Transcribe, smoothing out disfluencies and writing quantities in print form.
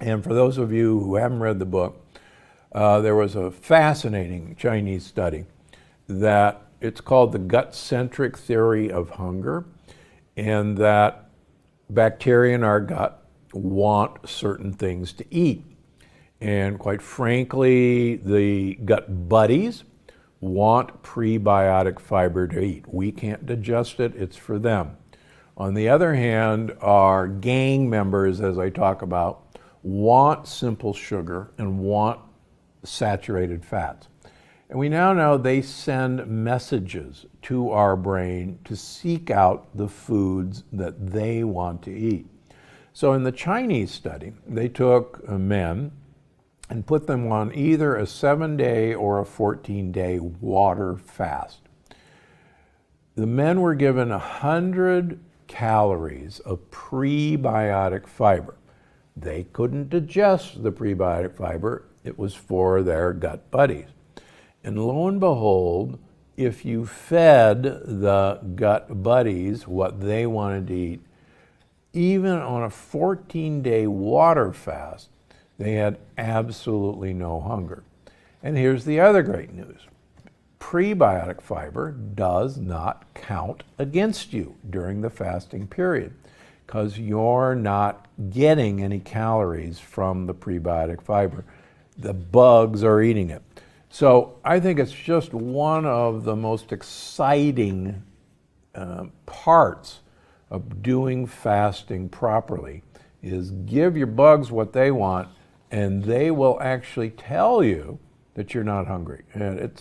And for those of you who haven't read the book, there was a fascinating Chinese study that it's called the gut-centric theory of hunger, and that bacteria in our gut want certain things to eat. And quite frankly, the gut buddies want prebiotic fiber to eat. We can't digest it, it's for them. On the other hand, our gang members, as I talk about, want simple sugar and want saturated fats. And we now know they send messages to our brain to seek out the foods that they want to eat. So in the Chinese study, they took men and put them on either a 7-day or a 14-day water fast. The men were given 100 calories of prebiotic fiber. They couldn't digest the prebiotic fiber. It was for their gut buddies. And lo and behold, if you fed the gut buddies what they wanted to eat, even on a 14-day water fast, they had absolutely no hunger. And here's the other great news. Prebiotic fiber does not count against you during the fasting period because you're not getting any calories from the prebiotic fiber. The bugs are eating it. So I think it's just one of the most exciting parts of doing fasting properly is give your bugs what they want, and they will actually tell you that you're not hungry. And it's